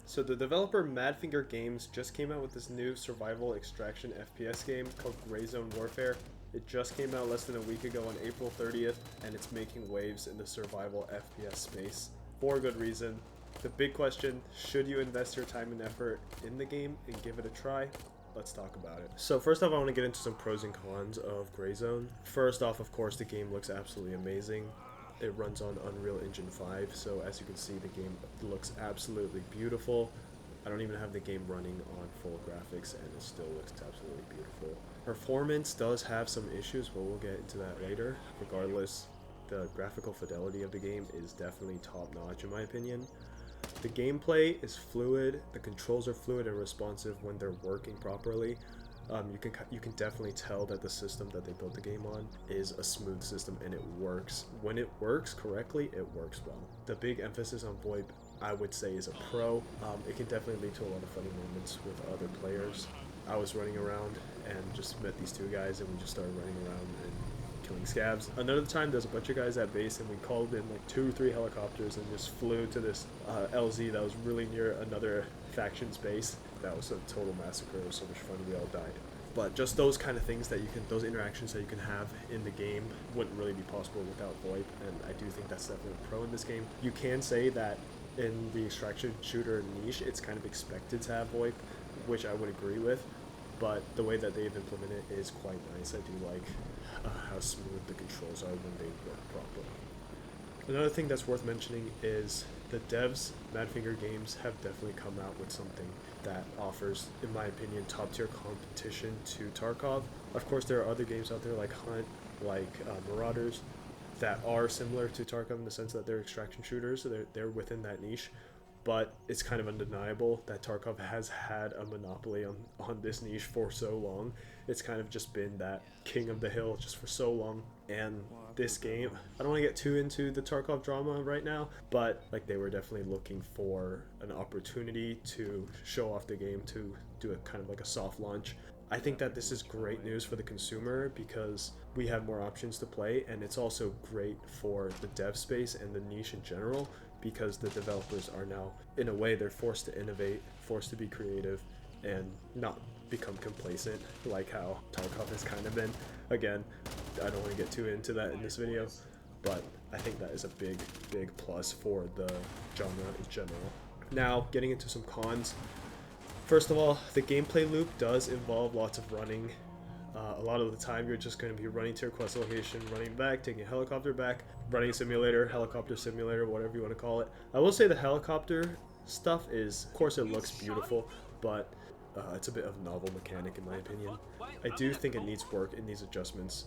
So the developer Madfinger Games just came out with this new survival extraction FPS game called Gray Zone Warfare. It just came out less than a week ago on April 30th, and it's making waves in the survival FPS space for good reason. The big question, should you invest your time and effort in the game and give it a try? Let's talk about it. So first off, I want to get into some pros and cons of Gray Zone. First off, of course, the game looks absolutely amazing. It runs on Unreal Engine 5, so as you can see, the game looks absolutely beautiful. I don't even have the game running on full graphics, and it still looks absolutely beautiful. Performance does have some issues, but we'll get into that later. Regardless, the graphical fidelity of the game is definitely top-notch in my opinion. The gameplay is fluid, the controls are fluid and responsive when they're working properly. You can definitely tell that the system that they built the game on is a smooth system and it works. When it works correctly, it works well. The big emphasis on VoIP, I would say, is a pro. It can definitely lead to a lot of funny moments with other players. I was running around and just met these two guys and we just started running around and killing scabs. Another time there's a bunch of guys at base and we called in like 2 or 3 helicopters and just flew to this LZ that was really near another faction's base. That was a total massacre. It was so much fun, we all died. But just those kind of things that those interactions that you can have in the game wouldn't really be possible without VoIP, and I do think that's definitely a pro in this game. You can say that in the extraction shooter niche, it's kind of expected to have VoIP, which I would agree with, but the way that they've implemented it is quite nice. I do like how smooth the controls are when they work properly. Another thing that's worth mentioning is the devs, Madfinger Games, have definitely come out with something that offers, in my opinion, top-tier competition to Tarkov. Of course, there are other games out there like Hunt, like Marauders, that are similar to Tarkov in the sense that they're extraction shooters, so they're within that niche. But it's kind of undeniable that Tarkov has had a monopoly on this niche for so long. It's kind of just been that king of the hill just for so long. And this game, I don't want to get too into the Tarkov drama right now, but like they were definitely looking for an opportunity to show off the game, to do a kind of like a soft launch. I think that this is great news for the consumer because we have more options to play, and it's also great for the dev space and the niche in general because the developers are now, in a way, they're forced to innovate, forced to be creative, and not become complacent like how Tarkov has kind of been. Again, I don't want to get too into that in this video, but I think that is a big plus for the genre in general. Now, getting into some cons. First of all, the gameplay loop does involve lots of running. A lot of the time you're just going to be running to your quest location, running back, taking a helicopter back, running a simulator, helicopter simulator, whatever you want to call it. I will say the helicopter stuff is, of course it looks beautiful, but it's a bit of a novel mechanic in my opinion. I do think it needs work, it needs adjustments.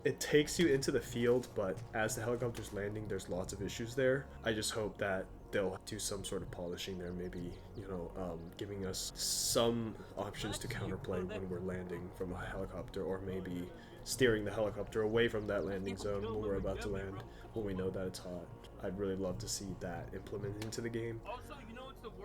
It takes you into the field, but as the helicopter's landing, there's lots of issues there. I just hope that they'll do some sort of polishing there, maybe, giving us some options to counterplay when we're landing from a helicopter, or maybe steering the helicopter away from that landing zone when we're about to land, when we know that it's hot. I'd really love to see that implemented into the game.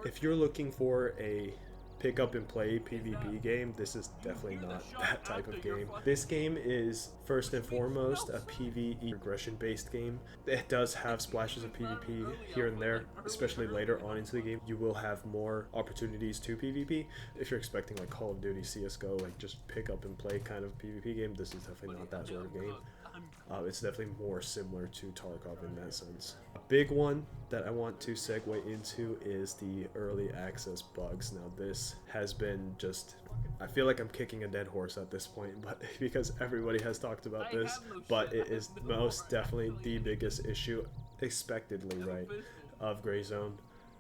If you're looking for a pick up and play PvP game, this is definitely not that type of game. This game is first and foremost a PvE regression based game. It does have splashes of PvP here and there, especially later on into the game. You will have more opportunities to PvP. If you're expecting like Call of Duty, CSGO, like just pick up and play kind of PvP game, this is definitely not that sort of game. It's definitely more similar to Tarkov in that sense. A big one that I want to segue into is the early access bugs. Now this has been just, I feel like I'm kicking a dead horse at this point, but because everybody has talked about this, but it is most definitely the biggest issue, expectedly right, of Gray Zone.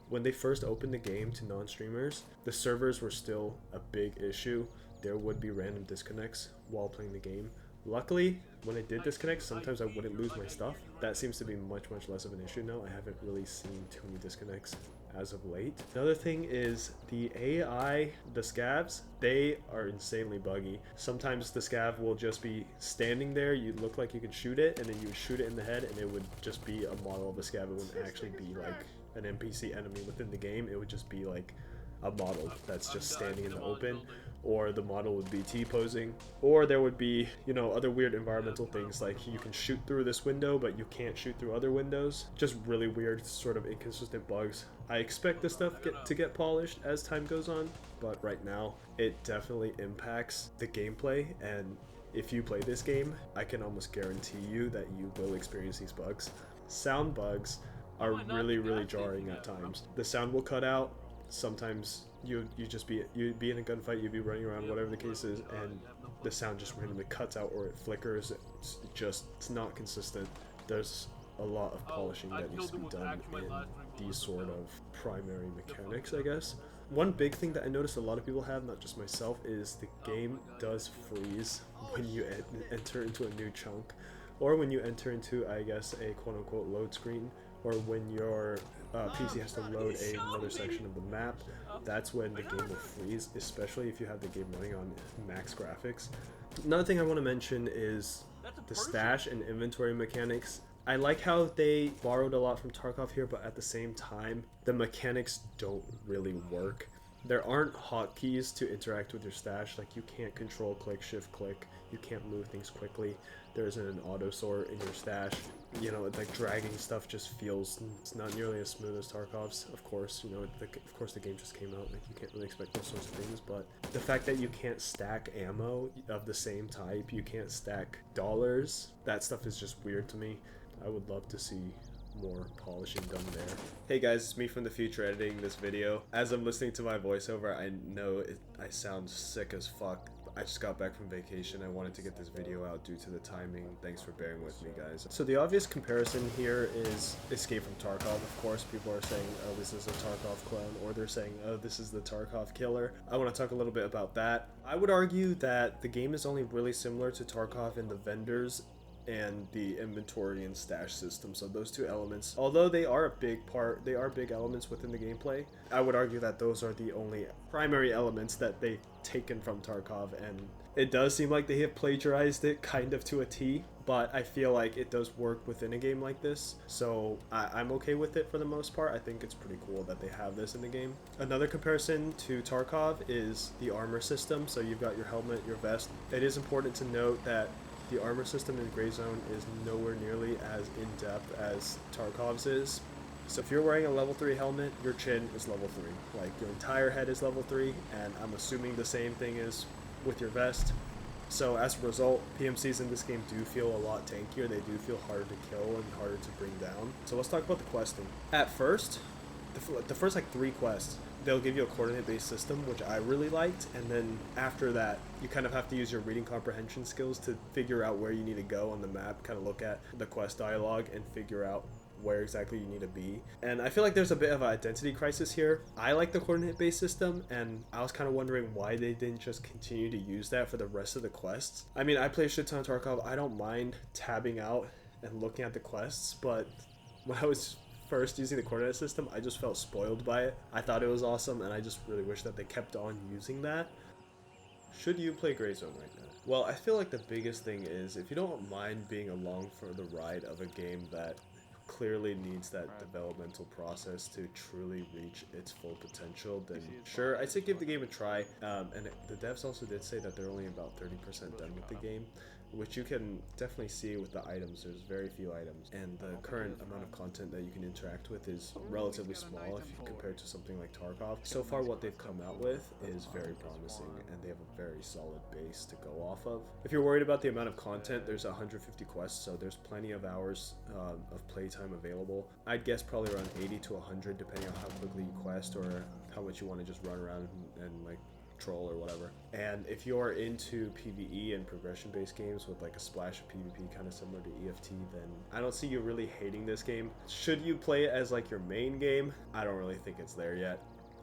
When they first opened the game to non-streamers, the servers were still a big issue. There would be random disconnects while playing the game. Luckily, when I did disconnect, sometimes I wouldn't lose my stuff. That seems to be much less of an issue now. I haven't really seen too many disconnects as of late. Another thing is the AI, the scavs, they are insanely buggy. Sometimes the scav will just be standing there, you look like you can shoot it, and then you would shoot it in the head and it would just be a model of a scav. It wouldn't actually be like an NPC enemy within the game. It would just be like a model that's just standing in the open, or the model would be T-posing, or there would be, you know, other weird environmental things like you can shoot through this window but you can't shoot through other windows. Just really weird, sort of inconsistent bugs. I expect this stuff to get polished as time goes on, but right now it definitely impacts the gameplay, and if you play this game, I can almost guarantee you that you will experience these bugs. Sound bugs are really jarring at times. The sound will cut out. Sometimes you'd be in a gunfight, you'd be running around, whatever the case is, and the sound just randomly cuts out or it flickers. It's not consistent. There's a lot of polishing that needs to be done in these sort of primary mechanics, I guess. One big thing that I noticed a lot of people have, not just myself, is the game does freeze when you enter into a new chunk, or when you enter into, I guess, a quote-unquote load screen, or when your PC has to load another section of the map. That's when the game will freeze, especially if you have the game running on max graphics. Another thing I want to mention is the stash and inventory mechanics. I like how they borrowed a lot from Tarkov here, but at the same time, the mechanics don't really work. There aren't hotkeys to interact with your stash. Like, you can't control click, shift click. You can't move things quickly. There isn't an auto sort in your stash. You know, like, dragging stuff just feels, it's not nearly as smooth as Tarkov's. Of course, you know, of course the game just came out. Like, you can't really expect those sorts of things. But the fact that you can't stack ammo of the same type, you can't stack dollars, that stuff is just weird to me. I would love to see more polishing done there. Hey guys, it's me from the future editing this video. As I'm listening to my voiceover, I know I sound sick as fuck. I just got back from vacation. I wanted to get this video out due to the timing. Thanks for bearing with me, guys. So the obvious comparison here is Escape from Tarkov. Of course, people are saying, oh, this is a Tarkov clone, or they're saying, oh, this is the Tarkov killer. I want to talk a little bit about that. I would argue that the game is only really similar to Tarkov in the vendors and the inventory and stash system. So those two elements, although they are a big part, they are big elements within the gameplay, I would argue that those are the only primary elements that they've taken from Tarkov, and it does seem like they have plagiarized it kind of to a T, but I feel like it does work within a game like this, so I'm okay with it for the most part. I think it's pretty cool that they have this in the game. Another comparison to Tarkov is the armor system. So you've got your helmet, your vest. It is important to note that the armor system in Gray Zone is nowhere nearly as in-depth as Tarkov's is. So if you're wearing a level 3 helmet, your chin is level 3. Like, your entire head is level 3, and I'm assuming the same thing is with your vest. So as a result, PMCs in this game do feel a lot tankier. They do feel harder to kill and harder to bring down. So let's talk about the questing. At first, the first like 3 quests, they'll give you a coordinate-based system, which I really liked, and then after that, you kind of have to use your reading comprehension skills to figure out where you need to go on the map, kind of look at the quest dialogue and figure out where exactly you need to be. And I feel like there's a bit of an identity crisis here. I like the coordinate-based system, and I was kind of wondering why they didn't just continue to use that for the rest of the quests. I mean, I play a shit ton of Tarkov. I don't mind tabbing out and looking at the quests, but when I was first using the coordinate system, I just felt spoiled by it. I thought it was awesome, and I just really wish that they kept on using that. Should you play Gray Zone right now? Well, I feel like the biggest thing is, if you don't mind being along for the ride of a game that clearly needs that developmental process to truly reach its full potential, then sure, I'd say give the game a try. And the devs also did say that they're only about 30% done with the game, which you can definitely see with the items. There's very few items, and the current amount of content that you can interact with is relatively small if you compare it to something like Tarkov. So far, what they've come out with is very promising, and they have a very solid base to go off of. If you're worried about the amount of content, there's 150 quests, so there's plenty of hours of playtime available. I'd guess probably around 80 to 100, depending on how quickly you quest or how much you want to just run around and like troll or whatever. And if you're into PvE and progression-based games with like a splash of PvP kind of similar to EFT, then I don't see you really hating this game. Should you play it as like your main game? I don't really think it's there yet.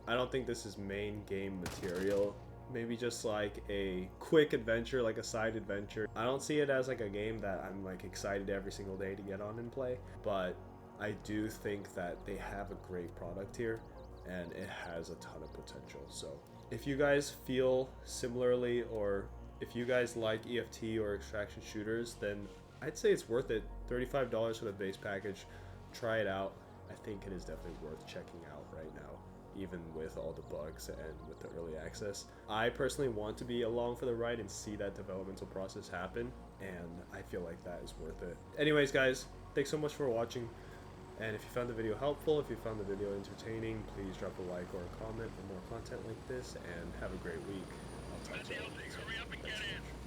I don't think this is main game material. Maybe just like a quick adventure, like a side adventure. I don't see it as like a game that I'm like excited every single day to get on and play, but I do think that they have a great product here and it has a ton of potential. So if you guys feel similarly, or if you guys like EFT or extraction shooters, then I'd say it's worth it. $35 for the base package. Try it out. I think it is definitely worth checking out right now. even with all the bugs and with the early access. I personally want to be along for the ride and see that developmental process happen, and I feel like that is worth it. Anyways, guys, thanks so much for watching. And if you found the video helpful, if you found the video entertaining, please drop a like or a comment for more content like this, and have a great week. I'll talk to you later. Thanks so much.